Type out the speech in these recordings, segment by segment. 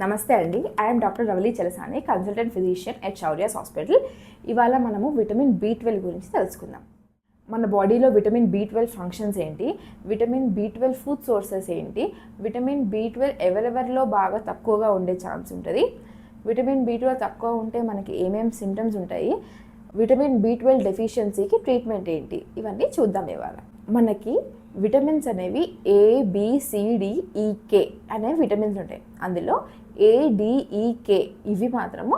నమస్తే అండి. I am doctor Ravali Chalasani, consultant physician at Shaurya's hospital. ఇవాళ మనము విటమిన్ B12 గురించి తెలుసుకుందాం. మన బాడీలో విటమిన్ B12 ఫంక్షన్స్ ఏంటి, విటమిన్ B12 ఫుడ్ సోర్సెస్ ఏంటి, విటమిన్ B12 ఎవరెవరిలో బాగా తక్కువగా ఉండే ఛాన్స్ ఉంటుంది, విటమిన్ B12 తక్కువ ఉంటే మనకి ఏమేమి సిమ్టమ్స్ ఉంటాయి, విటమిన్ B12 డెఫిషియన్సీకి ట్రీట్మెంట్ ఏంటి, ఇవన్నీ చూద్దాం ఇవాళ. మనకి విటమిన్స్ అనేవి ABCDEK అనే విటమిన్స్ ఉంటాయి. అందులో ADEK ఇవి మాత్రము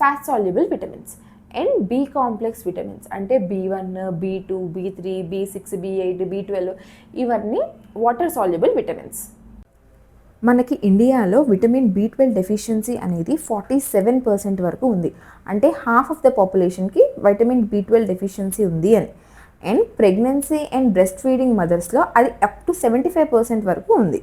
fat soluble vitamins. And B complex vitamins అంటే B1, B2, B3, B6, B8, B12 ఇవన్నీ వాటర్ సాల్యుబుల్ విటమిన్స్. మనకి ఇండియాలో విటమిన్ B12 డెఫిషియన్సీ అనేది 47% వరకు ఉంది. అంటే హాఫ్ ఆఫ్ ద పాపులేషన్కి విటమిన్ B12 డెఫిషియన్సీ ఉంది అని. And pregnancy and breast feeding మదర్స్లో అది అప్ టు 75% వరకు ఉంది.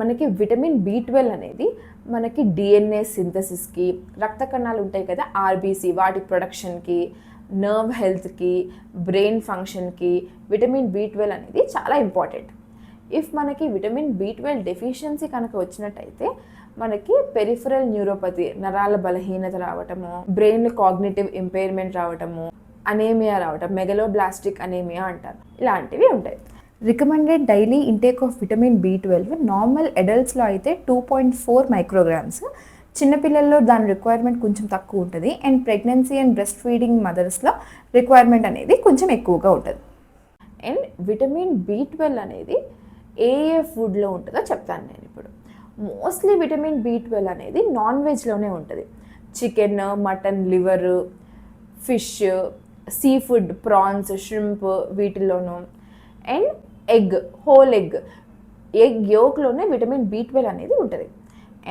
మనకి విటమిన్ B12 అనేది మనకి DNA సింథసిస్కి, రక్త కణాలు ఉంటాయి కదా RBC వాటి ప్రొడక్షన్కి, నర్వ్ హెల్త్కి, బ్రెయిన్ ఫంక్షన్కి విటమిన్ B12 అనేది చాలా ఇంపార్టెంట్. ఇఫ్ మనకి విటమిన్ B12 డెఫిషియన్సీ కనుక వచ్చినట్టయితే మనకి పెరిఫరల్ న్యూరోపతి, నరాల బలహీనత రావటము, బ్రెయిన్ కాగ్నిటివ్ ఇంపైర్మెంట్ రావటము, అనేమియా రావటం, మెగలోబ్లాస్టిక్ అనేమియా అంటారు, ఇలాంటివి ఉంటాయి. Recommended daily intake of vitamin B12 normal అడల్ట్స్లో అయితే 2.4 మైక్రోగ్రామ్స్, చిన్నపిల్లల్లో దాని రిక్వైర్మెంట్ కొంచెం తక్కువ ఉంటుంది. And pregnancy and breast feeding మదర్స్లో రిక్వైర్మెంట్ అనేది కొంచెం ఎక్కువగా ఉంటుంది. అండ్ విటమిన్ B12 అనేది ఏ ఫుడ్లో ఉంటుందో చెప్తాను నేను ఇప్పుడు. మోస్ట్లీ విటమిన్ B12 అనేది నాన్ వెజ్లోనే ఉంటుంది. Chicken, mutton, liver, fish, seafood, prawns, shrimp వీటిల్లోనూ. అండ్ ఎగ్, హోల్ ఎగ్ యోక్లోనే విటమిన్ B12 అనేది ఉంటుంది.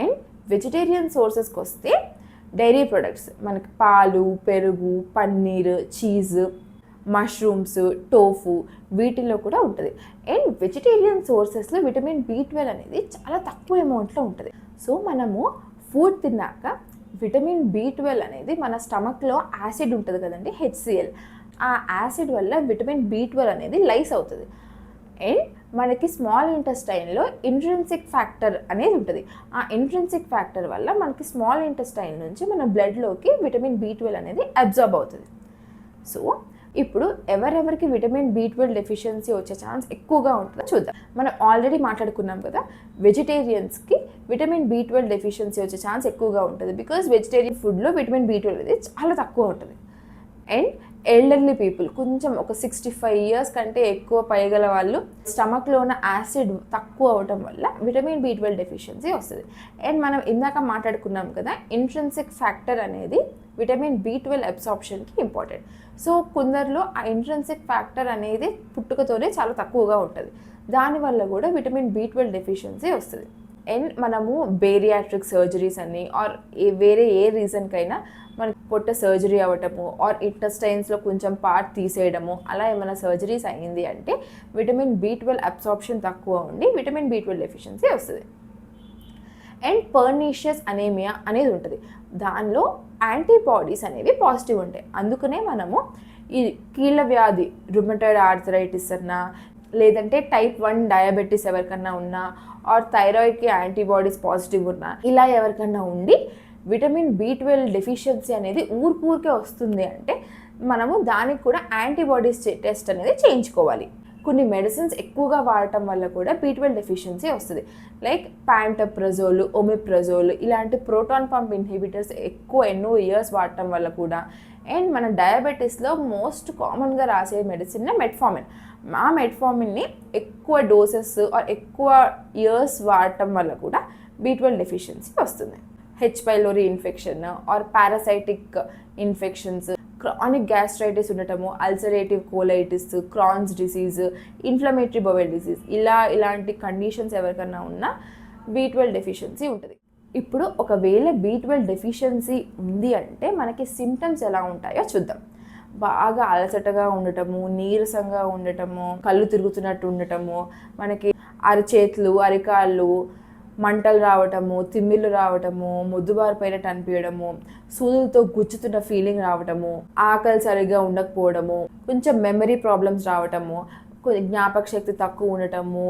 అండ్ వెజిటేరియన్ సోర్సెస్కి వస్తే డైరీ ప్రొడక్ట్స్ మనకి పాలు, పెరుగు, పన్నీర్, చీజ్, మష్రూమ్స్, టోఫు వీటిల్లో కూడా ఉంటుంది. అండ్ వెజిటేరియన్ సోర్సెస్లో విటమిన్ B12 అనేది చాలా తక్కువ అమౌంట్లో ఉంటుంది. సో మనము ఫుడ్ తిన్నాక విటమిన్ B12 అనేది మన స్టమక్లో యాసిడ్ ఉంటుంది కదండి, HCl, ఆ యాసిడ్ వల్ల విటమిన్ B12 అనేది లైస్ అవుతుంది. అండ్ మనకి స్మాల్ ఇంటెస్టైన్లో ఇంట్రిన్సిక్ ఫ్యాక్టర్ అనేది ఉంటుంది. ఆ ఇంట్రిన్సిక్ ఫ్యాక్టర్ వల్ల మనకి స్మాల్ ఇంటెస్టైన్ నుంచి మన బ్లడ్లోకి విటమిన్ B12 అనేది అబ్జార్బ్ అవుతుంది. సో ఇప్పుడు ఎవరెవరికి విటమిన్ B12 డెఫిషియన్సీ వచ్చే ఛాన్స్ ఎక్కువగా ఉంటుందో చూద్దాం. మనం ఆల్రెడీ మాట్లాడుకున్నాం కదా, వెజిటేరియన్స్కి విటమిన్ B12 డెఫిషియన్సీ వచ్చే ఛాన్స్ ఎక్కువగా ఉంటుంది. బికాజ్ వెజిటేరియన్ ఫుడ్లో విటమిన్ B12 అనేది చాలా తక్కువ ఉంటుంది. అండ్ ఎల్డర్లీ పీపుల్, కొంచెం ఒక 65 ఇయర్స్ కంటే ఎక్కువ పైగల వాళ్ళు, స్టమక్లో ఉన్న యాసిడ్ తక్కువ అవటం వల్ల విటమిన్ B12 డెఫిషియన్సీ వస్తుంది. అండ్ మనం ఇందాక మాట్లాడుకున్నాం కదా, ఇంట్రిన్సిక్ ఫ్యాక్టర్ అనేది విటమిన్ B12 అబ్సార్ప్షన్కి ఇంపార్టెంట్. సో కొందరిలో ఆ ఇంట్రిన్సిక్ ఫ్యాక్టర్ అనేది పుట్టుకతోనే చాలా తక్కువగా ఉంటుంది. దానివల్ల కూడా విటమిన్ B12 డెఫిషియన్సీ వస్తుంది. అండ్ మనము బేరియాట్రిక్ సర్జరీస్ అని ఆర్ వేరే ఏ రీజన్కైనా మనకి పొట్ట సర్జరీ అవ్వటము ఆర్ ఇంటెస్టైన్స్లో కొంచెం పార్ట్ తీసేయడము అలా ఏమైనా సర్జరీస్ అయ్యింది అంటే విటమిన్ B12 అబ్సార్ప్షన్ తక్కువ ఉండి విటమిన్ B12 డెఫిషియన్సీ వస్తుంది. అండ్ పర్నీషియస్ అనేమియా అనేది ఉంటుంది. దానిలో యాంటీబాడీస్ అనేవి పాజిటివ్ ఉంటాయి. అందుకనే మనము ఈ కీళ్ళ వ్యాధి, రుమటాయిడ్ ఆర్థరైటిస్ అన్నా, లేదంటే టైప్ 1 డయాబెటీస్ ఎవరికన్నా ఉన్నా, ఆర్ థైరాయిడ్కి యాంటీబాడీస్ పాజిటివ్ ఉన్నా, ఇలా ఎవరికన్నా ఉండి విటమిన్ B12 డెఫిషియన్సీ అనేది ఊరికే వస్తుంది అంటే మనము దానికి కూడా యాంటీబాడీస్ టెస్ట్ అనేది చేయించుకోవాలి. కొన్ని మెడిసిన్స్ ఎక్కువగా వాడటం వల్ల కూడా B12 డెఫిషియన్సీ వస్తుంది. లైక్ ప్యాంటప్రజోల్, ఒమిప్రజోల్ ఇలాంటి ప్రోటాన్ పంప్ ఇన్హిబిటర్స్ ఎన్నో ఇయర్స్ వాడటం వల్ల కూడా. అండ్ మన డయాబెటీస్లో మోస్ట్ కామన్గా రాసే మెడిసిన్ మెట్ఫార్మిన్. ఆ మెట్ఫార్మిన్ని ఎక్కువ డోసెస్ ఆర్ ఎక్కువ ఇయర్స్ వాడటం వల్ల కూడా B12 డెఫిషియన్సీ వస్తుంది. H. pylori infection or parasitic infections, chronic gastritis ఉండటము, ulcerative colitis, Crohn's disease, inflammatory bowel disease ఇలాంటి కండిషన్స్ ఎవరికన్నా ఉన్నా B12 డెఫిషియన్సీ ఉంటుంది. ఇప్పుడు ఒకవేళ B12 డెఫిషియన్సీ ఉంది అంటే మనకి సిమ్టమ్స్ ఎలా ఉంటాయో చూద్దాం. బాగా అలసటగా ఉండటము, నీరసంగా ఉండటము, కళ్ళు తిరుగుతున్నట్టు ఉండటము, మనకి అరిచేతులు, అరికాళ్ళు మంటలు రావటము, తిమ్మిళ్ళు రావటము, మొద్దుబారిపోయినట్టు అనిపించడము, సూదులతో గుచ్చుతున్న ఫీలింగ్ రావటము, ఆకలి సరిగ్గా ఉండకపోవడము, కొంచెం మెమరీ ప్రాబ్లమ్స్ రావటము, జ్ఞాపక శక్తి తక్కువ ఉండటము,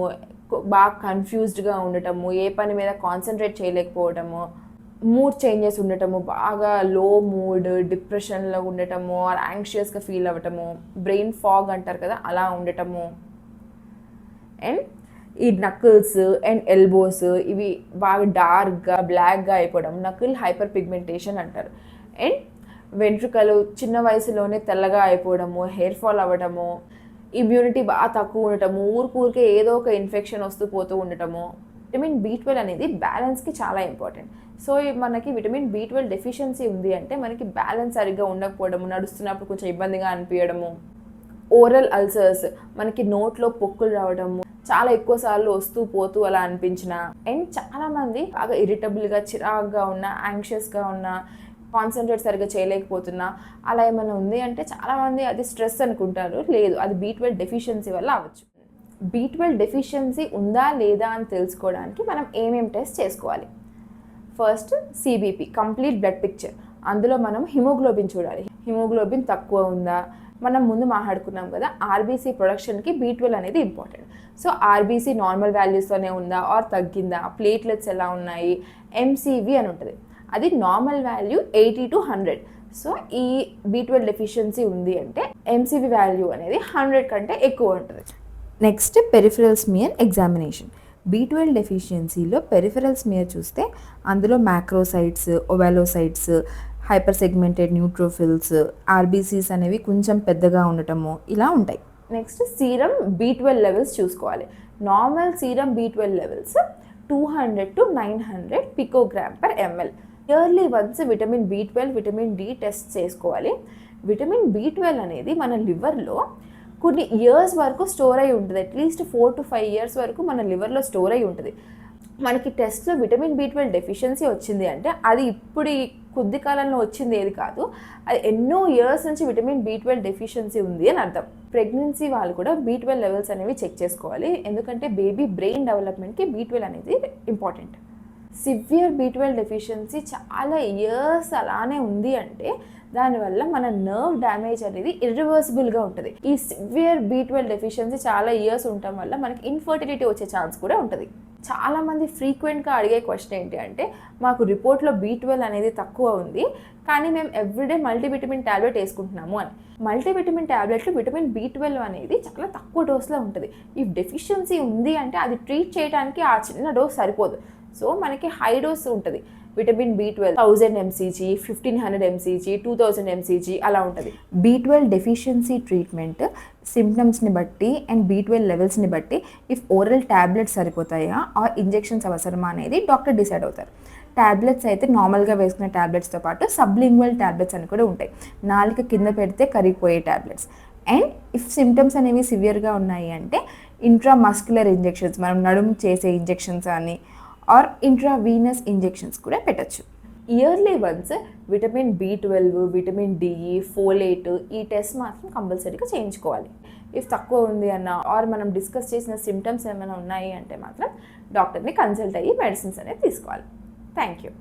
బాగా కన్ఫ్యూజ్డ్గా ఉండటము, ఏ పని మీద కాన్సన్ట్రేట్ చేయలేకపోవడము, మూడ్ చేంజెస్ ఉండటము, బాగా లో మూడ్, డిప్రెషన్లో ఉండటము, ఆర్ యాంగ్షియస్గా ఫీల్ అవ్వటము, బ్రెయిన్ ఫాగ్ అంటారు కదా అలా ఉండటము. అండ్ ఈ నకిల్స్ అండ్ ఎల్బోస్ ఇవి బాగా డార్క్గా బ్లాక్గా అయిపోవడం, నకిల్ హైపర్ పిగ్మెంటేషన్ అంటారు. అండ్ వెంట్రుకలు చిన్న వయసులోనే తెల్లగా అయిపోవడము, హెయిర్ ఫాల్ అవ్వడము, ఇమ్యూనిటీ బాగా తక్కువ ఉండటము, ఊరికే ఏదో ఒక ఇన్ఫెక్షన్ వస్తూ పోతూ ఉండటము. విటమిన్ B12 అనేది బ్యాలెన్స్కి చాలా ఇంపార్టెంట్. సో మనకి విటమిన్ B12 డెఫిషియన్సీ ఉంది అంటే మనకి బ్యాలెన్స్ సరిగ్గా ఉండకపోవడము, నడుస్తున్నప్పుడు కొంచెం ఇబ్బందిగా అనిపించడము, ఓరల్ అల్సర్స్ మనకి నోట్లో పొక్కులు రావడము, చాలా ఎక్కువ సార్లు వస్తూ పోతూ అలా అనిపించిన, అండ్ చాలామంది బాగా ఇరిటబుల్గా, చిరాగ్గా ఉన్న, యాంగ్షియస్గా ఉన్న, కాన్సన్ట్రేట్ సరిగ్గా చేయలేకపోతున్నా అలా ఏమైనా ఉంది అంటే చాలామంది అది స్ట్రెస్ అనుకుంటారు. లేదు, అది B12 డెఫిషియన్సీ వల్ల అవ్వచ్చు. B12 డెఫిషియన్సీ ఉందా లేదా అని తెలుసుకోవడానికి మనం ఏమేమి టెస్ట్ చేసుకోవాలి? First CBP, complete blood picture. అందులో మనం హిమోగ్లోబిన్ చూడాలి. హిమోగ్లోబిన్ తక్కువ ఉందా? మనం ముందు మాట్లాడుకున్నాం కదా, RBC ప్రొడక్షన్కి B12 అనేది ఇంపార్టెంట్. సో RBC నార్మల్ వాల్యూస్తోనే ఉందా ఆర్ తగ్గిందా, ప్లేట్లెట్స్ ఎలా ఉన్నాయి, MCV అని ఉంటుంది, అది నార్మల్ వాల్యూ 80 to 100. సో ఈ B12 డెఫిషియన్సీ ఉంది అంటే MCV వాల్యూ అనేది 100 కంటే ఎక్కువ ఉంటుంది. Next peripheral smear examination. B12 డెఫిషియన్సీలో పెరిఫెరల్ స్మియర్ చూస్తే అందులో macrocytes, ovalocytes, hyper segmented neutrophils, RBCs అనేవి కొంచెం పెద్దగా ఉండటము ఇలా ఉంటాయి. నెక్స్ట్ సీరం B12 లెవెల్స్ చూసుకోవాలి. Normal serum B12 levels 200 to 900 pg/ml. Yearly once vitamin B12, vitamin D test చేసుకోవాలి. విటమిన్ B12 అనేది మన లివర్లో కొన్ని ఇయర్స్ వరకు స్టోర్ అయి ఉంటుంది. అట్లీస్ట్ 4 to 5 ఇయర్స్ వరకు మన లివర్లో స్టోర్ అయి ఉంటుంది. మనకి టెస్ట్లో విటమిన్ B12 డెఫిషియన్సీ వచ్చింది అంటే అది ఇప్పుడు ఈ కొద్ది కాలంలో వచ్చింది ఏది కాదు, అది ఎన్నో ఇయర్స్ నుంచి విటమిన్ B12 డెఫిషియన్సీ ఉంది అని అర్థం. ప్రెగ్నెన్సీ వాళ్ళు కూడా B12 లెవెల్స్ అనేవి చెక్ చేసుకోవాలి, ఎందుకంటే బేబీ బ్రెయిన్ డెవలప్మెంట్కి B12 అనేది ఇంపార్టెంట్. సివియర్ B12 డెఫిషియన్సీ చాలా ఇయర్స్ అలానే ఉంది అంటే దానివల్ల మన నర్వ్ డ్యామేజ్ అనేది ఇర్రివర్సిబుల్గా ఉంటుంది. ఈ సివియర్ B12 డెఫిషియన్సీ చాలా ఇయర్స్ ఉండటం వల్ల మనకి ఇన్ఫర్టిలిటీ వచ్చే ఛాన్స్ కూడా ఉంటుంది. చాలామంది ఫ్రీక్వెంట్గా అడిగే క్వశ్చన్ ఏంటి అంటే, మాకు రిపోర్ట్లో B12 అనేది తక్కువ ఉంది కానీ మేము ఎవ్రీడే మల్టీవిటమిన్ ట్యాబ్లెట్ వేసుకుంటున్నాము అని. మల్టీవిటమిన్ ట్యాబ్లెట్లు విటమిన్ B12 అనేది చాలా తక్కువ డోస్లో ఉంటుంది. ఈ డెఫిషియన్సీ ఉంది అంటే అది ట్రీట్ చేయడానికి ఆ చిన్న డోస్ సరిపోదు. సో మనకి హై డోస్ ఉంటుంది. Vitamin B12 1000 mcg, 1500 mcg, 2000 mcg అలా ఉంటుంది. B12 డెఫిషియన్సీ ట్రీట్మెంట్ సిమ్టమ్స్ని బట్టి అండ్ B12 లెవెల్స్ని బట్టి ఇఫ్ ఓరల్ ట్యాబ్లెట్స్ సరిపోతాయా ఆర్ ఇంజెక్షన్స్ అవసరమా అనేది డాక్టర్ డిసైడ్ అవుతారు. ట్యాబ్లెట్స్ అయితే నార్మల్గా వేసుకునే ట్యాబ్లెట్స్తో పాటు సబ్లింగ్వల్ ట్యాబ్లెట్స్ అని కూడా ఉంటాయి, నాలుక కింద పెడితే కరిగిపోయే ట్యాబ్లెట్స్. అండ్ ఇఫ్ సిమ్టమ్స్ అనేవి సివియర్గా ఉన్నాయి అంటే ఇంట్రామస్క్యులర్ ఇంజెక్షన్స్, మనం నడుము చేసే ఇంజెక్షన్స్ అని ఆర్ ఇంట్రావీనస్ ఇంజెక్షన్స్ కూడా పెట్టచ్చు. Yearly once vitamin B12, vitamin D, folate ఈ టెస్ట్ మాత్రం కంపల్సరీగా చేయించుకోవాలి. ఇఫ్ తక్కువ ఉంది అన్న ఆర్ మనం డిస్కస్ చేసిన సిమ్టమ్స్ ఏమైనా ఉన్నాయి అంటే మాత్రం డాక్టర్ని కన్సల్ట్ అయ్యి మెడిసిన్స్ అనేది తీసుకోవాలి. Thank you.